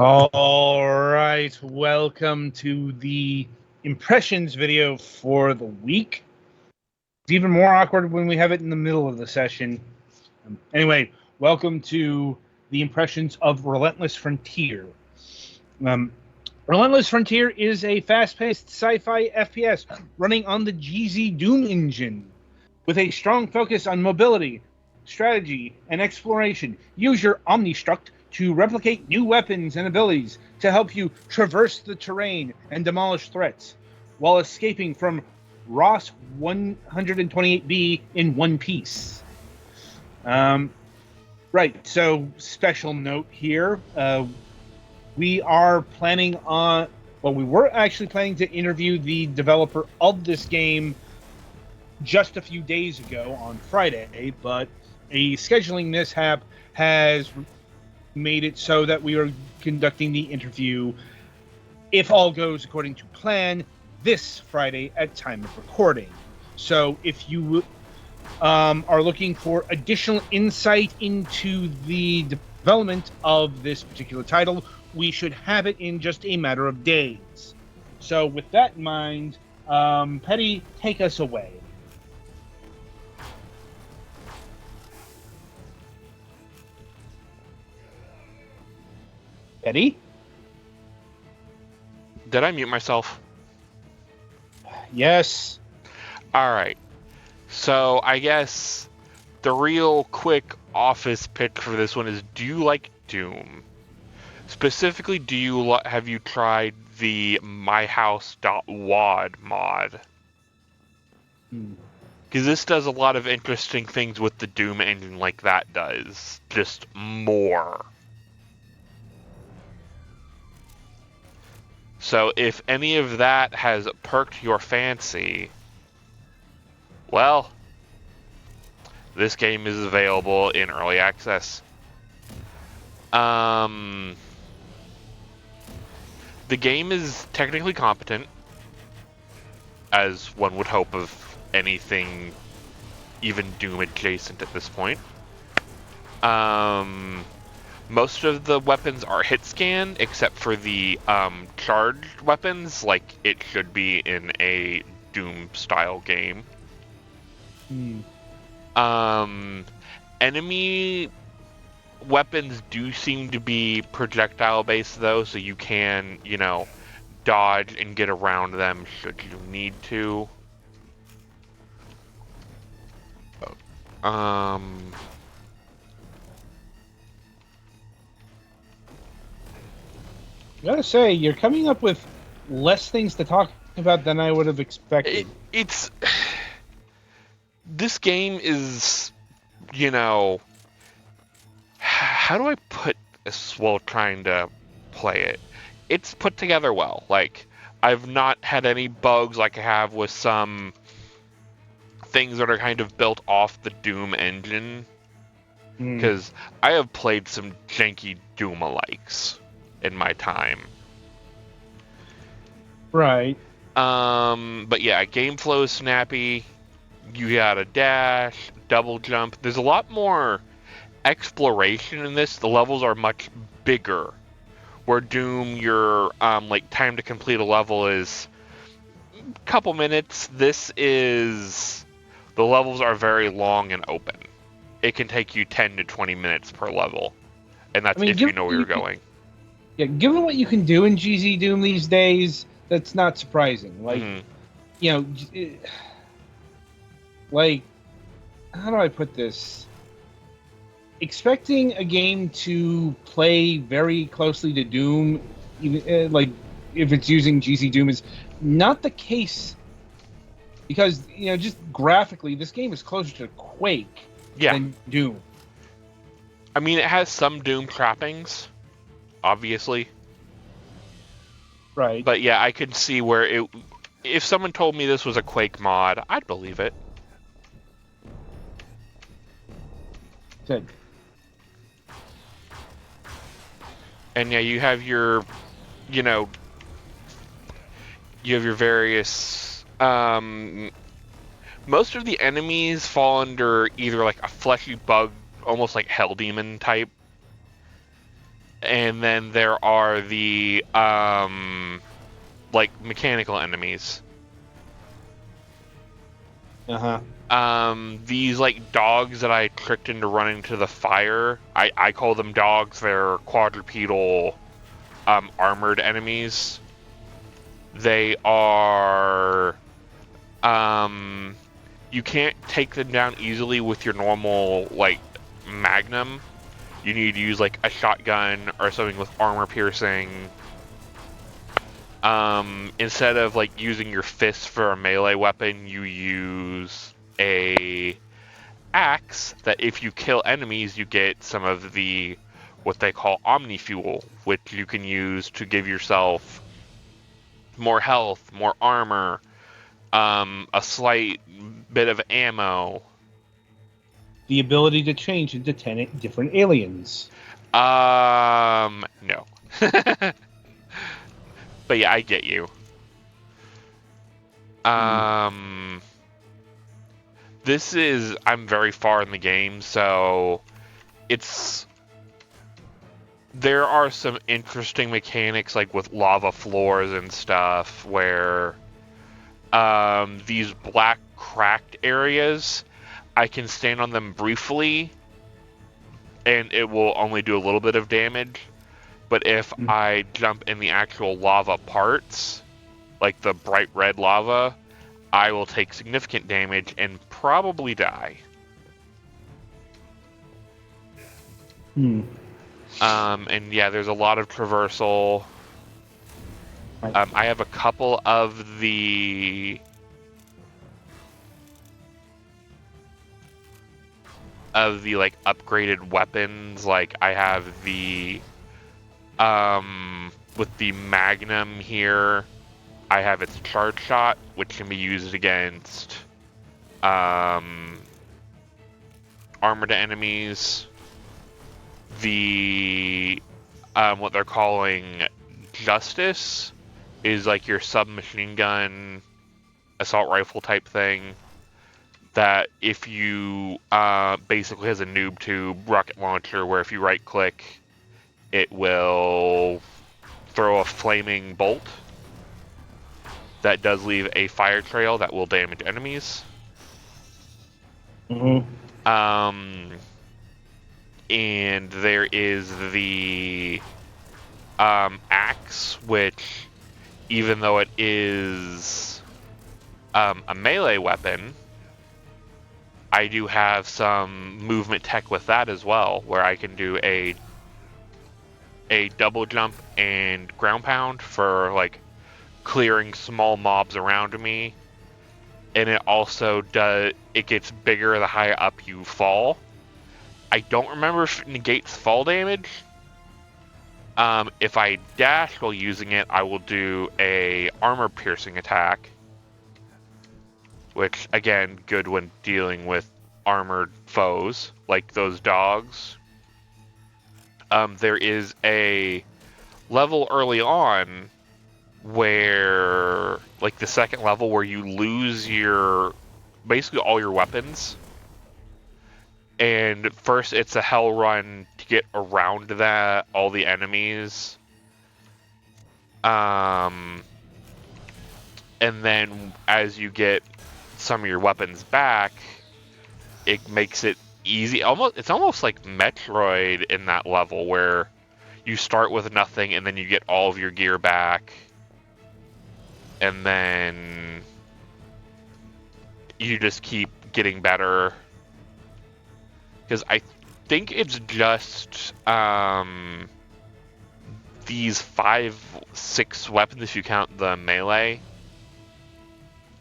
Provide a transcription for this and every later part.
All right, welcome to the impressions video for the week. It's even more awkward when we have it in the middle of the session. Anyway, welcome to the impressions of Relentless Frontier. Relentless Frontier is a fast-paced sci-fi FPS running on the GZ Doom engine. With a strong focus on mobility, strategy, and exploration, use your Omnistruct to replicate new weapons and abilities to help you traverse the terrain and demolish threats, while escaping from Ross 128B in one piece. Right, so special note here. We are planning on... Well, we were actually planning to interview the developer of this game just a few days ago on Friday, but a scheduling mishap has made it so that we are conducting the interview, if all goes according to plan, this Friday at time of recording. So if you are looking for additional insight into the development of this particular title, we should have it in just a matter of days. So with that in mind, Petty, take us away. Eddie? Did I mute myself? Yes. Alright. So, I guess the real quick office pitch for this one is, do you like Doom? Specifically, have you tried the myhouse.wad mod? Because this does a lot of interesting things with the Doom engine like that does. Just more. So if any of that has perked your fancy, well, this game is available in early access. The game is technically competent, as one would hope of anything even Doom adjacent at this point. Most of the weapons are hit scan, except for the charged weapons, like it should be in a Doom-style game. Enemy weapons do seem to be projectile-based, though, so you can, dodge and get around them should you need to. I gotta say, you're coming up with less things to talk about than I would have expected. This game is, how do I put this while trying to play it? It's put together well. Like, I've not had any bugs like I have with some things that are kind of built off the Doom engine. Because I have played some janky Doom-alikes in my time. Right. But yeah, game flow is snappy. You got a dash, double jump. There's a lot more exploration in this. The levels are much bigger. Where Doom, your time to complete a level is a couple minutes. The levels are very long and open. It can take you 10 to 20 minutes per level. And that's if you know where you're going. Yeah, given what you can do in GZ Doom these days, that's not surprising. How do I put this? Expecting a game to play very closely to Doom, if it's using GZ Doom, is not the case. Because, just graphically, this game is closer to Quake than Doom. I mean, it has some Doom trappings, obviously. Right. But yeah, I could see where if someone told me this was a Quake mod, I'd believe it. Good. And yeah, you have your, various, most of the enemies fall under either like a fleshy bug, almost like Hell Demon type, And then there are the like mechanical enemies. These like dogs that I tricked into running to the fire. I call them dogs. They're quadrupedal armored enemies. They are you can't take them down easily with your normal like magnum. You need to use like a shotgun or something with armor piercing. Instead of like using your fist for a melee weapon, you use a axe that if you kill enemies, you get some of the what they call omni fuel, which you can use to give yourself more health, more armor, a slight bit of ammo. The ability to change into 10 different aliens. No. But yeah, I get you. This is, I'm very far in the game, so there are some interesting mechanics like with lava floors and stuff where these black cracked areas, I can stand on them briefly and it will only do a little bit of damage. But if I jump in the actual lava parts, like the bright red lava, I will take significant damage and probably die. And yeah, there's a lot of traversal. I have a couple of the like upgraded weapons. Like I have the with the Magnum here, I have its charge shot, which can be used against armored enemies. The what they're calling Justice is like your submachine gun assault rifle type thing that if you basically has a noob tube rocket launcher where if you right click it will throw a flaming bolt that does leave a fire trail that will damage enemies. And there is the axe, which even though it is a melee weapon, I do have some movement tech with that as well, where I can do a double jump and ground pound for like clearing small mobs around me. And it also it gets bigger the higher up you fall. I don't remember if it negates fall damage. If I dash while using it, I will do a armor piercing attack, which again, good when dealing with armored foes like those dogs. There is a level early on where, like the second level, where you lose basically all your weapons. And first it's a hell run to get around that, all the enemies. And then as you get some of your weapons back, it makes it easy. It's almost like Metroid in that level where you start with nothing and then you get all of your gear back. And then you just keep getting better. Because I think it's just these 5-6 weapons if you count the melee.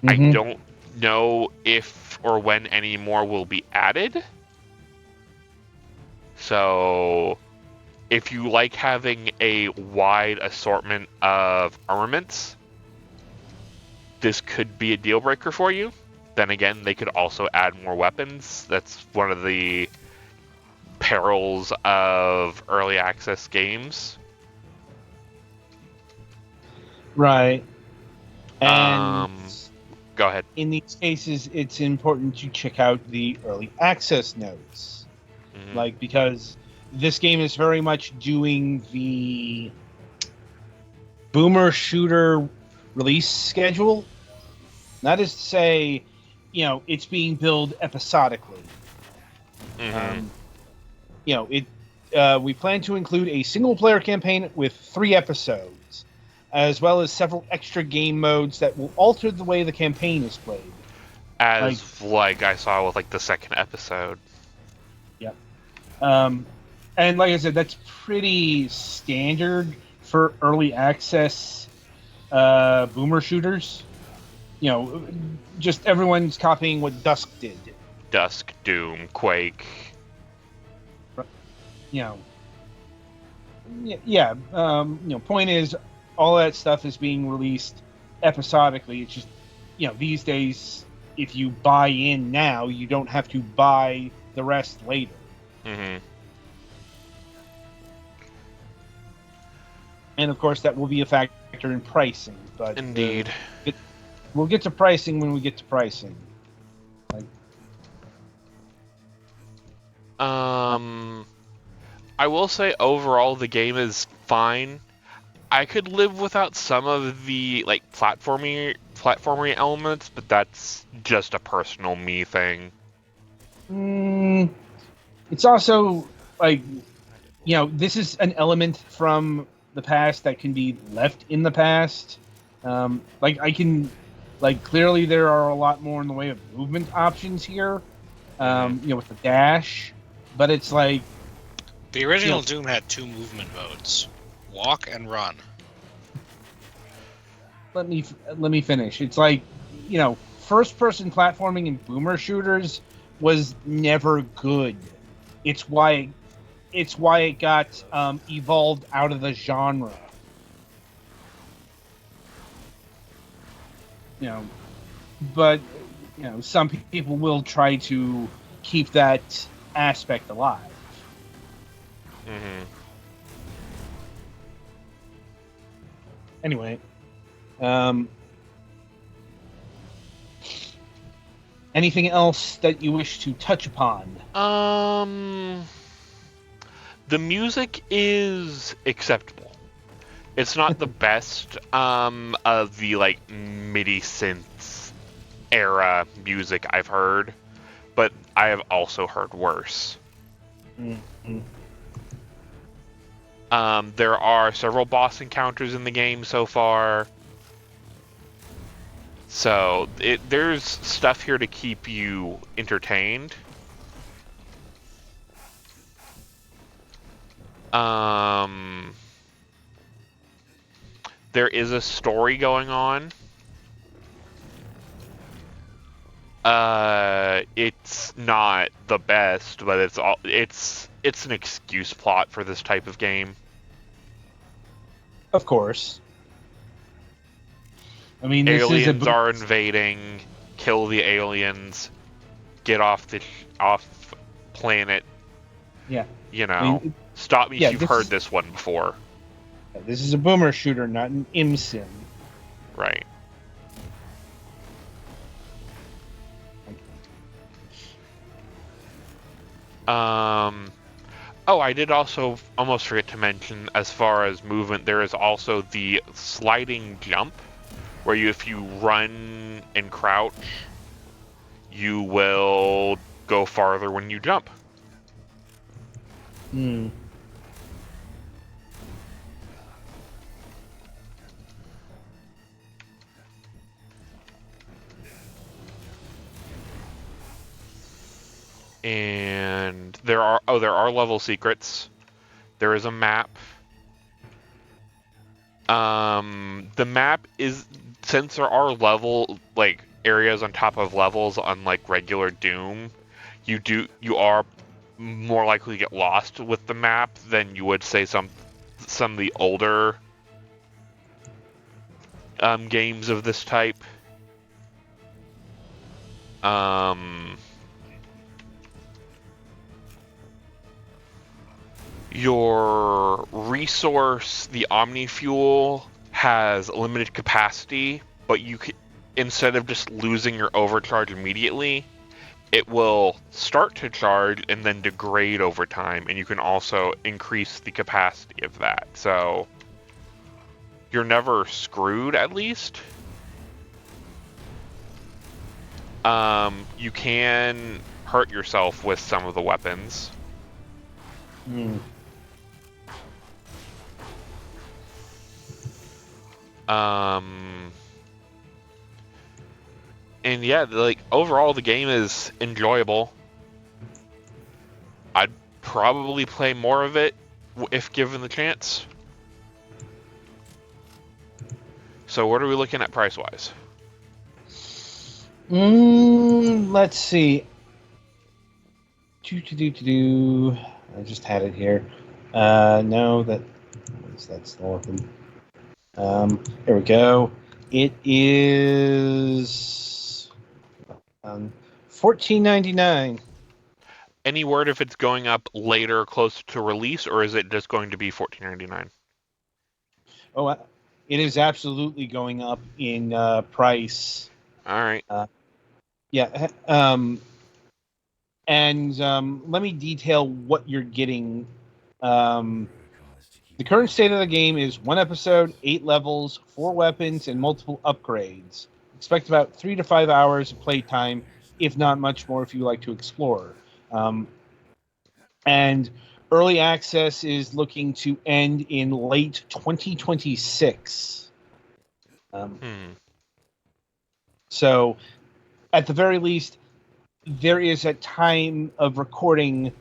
I don't know if or when any more will be added. So if you like having a wide assortment of armaments, this could be a deal breaker for you. Then again, they could also add more weapons. That's one of the perils of early access games. Right. And go ahead. In these cases, it's important to check out the early access notes. Like, because this game is very much doing the boomer shooter release schedule. That is to say, it's being billed episodically. Mm-hmm. We plan to include a single-player campaign with 3 episodes, as well as several extra game modes that will alter the way the campaign is played. Like I saw with the second episode. Yep. And like I said, that's pretty standard for early access boomer shooters. Just everyone's copying what Dusk did. Dusk, Doom, Quake. Point is, all that stuff is being released episodically. It's just, these days, if you buy in now, you don't have to buy the rest later. Mm-hmm. And of course, that will be a factor in pricing. But indeed, we'll get to pricing when we get to pricing. I will say overall the game is fine. I could live without some of the platforming elements, but that's just a personal me thing. It's also this is an element from the past that can be left in the past. Clearly there are a lot more in the way of movement options here. With the dash, but it's the original Doom had 2 movement modes: walk and run. Let me finish. It's first-person platforming in boomer shooters was never good. It's why it got evolved out of the genre. But some people will try to keep that aspect alive. Mm-hmm. Anyway, anything else that you wish to touch upon? The music is acceptable. It's not the best of the MIDI synths era music I've heard, but I have also heard worse. Mm-hmm. There are several boss encounters in the game so far, so there's stuff here to keep you entertained. There is a story going on. It's not the best, but it's an excuse plot for this type of game. Of course. I mean, aliens are invading. Kill the aliens. Get off planet. Yeah. Stop me if you've heard this one before. This is a boomer shooter, not an ImSim. Right. Oh, I did also almost forget to mention, as far as movement, there is also the sliding jump, where if you run and crouch, you will go farther when you jump. Hmm. And there are level secrets. There is a map. The map is, since there are areas on top of levels, unlike regular Doom, you are more likely to get lost with the map than you would say some of the older games of this type. Your resource, the Omni Fuel, has limited capacity, but you can, instead of just losing your overcharge immediately, it will start to charge and then degrade over time, and you can also increase the capacity of that. So you're never screwed, at least. You can hurt yourself with some of the weapons. Hmm. And yeah, like overall the game is enjoyable. I'd probably play more of it if given the chance. So what are we looking at price-wise? Let's see. I just had it here. No, that's still open. There we go. It is $14.99. Any word if it's going up later, close to release, or is it just going to be $14.99? Oh, it is absolutely going up in price. All right. Yeah. And let me detail what you're getting. The current state of the game is 1 episode, 8 levels, 4 weapons, and multiple upgrades. Expect about 3 to 5 hours of playtime, if not much more if you like to explore. And early access is looking to end in late 2026. So, at the very least, there is at time of recording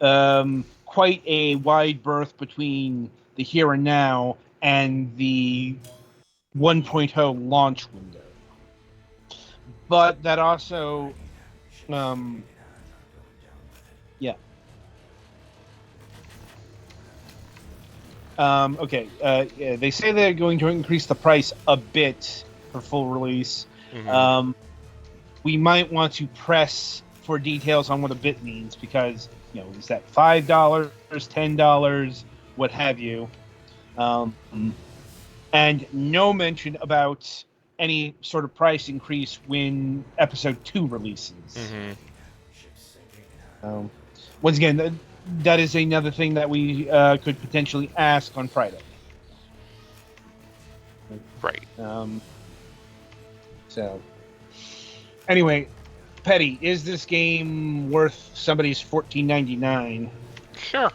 quite a wide berth between the here and now and the 1.0 launch window. But that also, yeah. Okay. Yeah, they say they're going to increase the price a bit for full release. Mm-hmm. We might want to press for details on what a bit means because, is that $5, $10, what have you? And no mention about any sort of price increase when episode 2 releases. Mm-hmm. Once again, that is another thing that we could potentially ask on Friday. Right. So, anyway, Petty, is this game worth somebody's $14.99? Sure.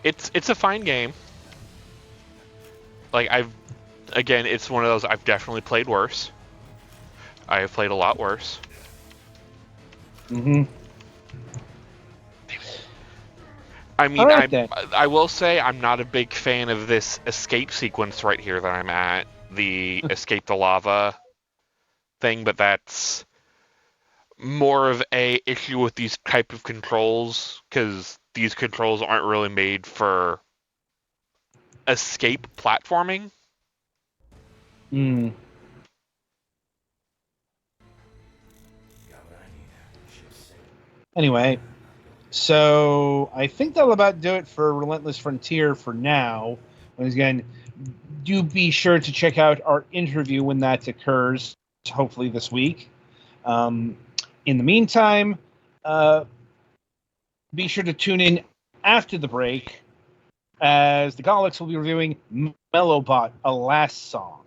It's a fine game. Like it's one of those I've definitely played worse. I have played a lot worse. Mm-hmm. I mean, All right, then. I will say I'm not a big fan of this escape sequence right here that I'm at, the escape the lava thing, but that's more of a issue with these type of controls, because these controls aren't really made for escape platforming. Anyway, so I think that'll about do it for Relentless Frontier for now. Once again, do be sure to check out our interview when that occurs, hopefully this week. In the meantime, be sure to tune in after the break, as the Golics will be reviewing Mellowbot, A Last Song.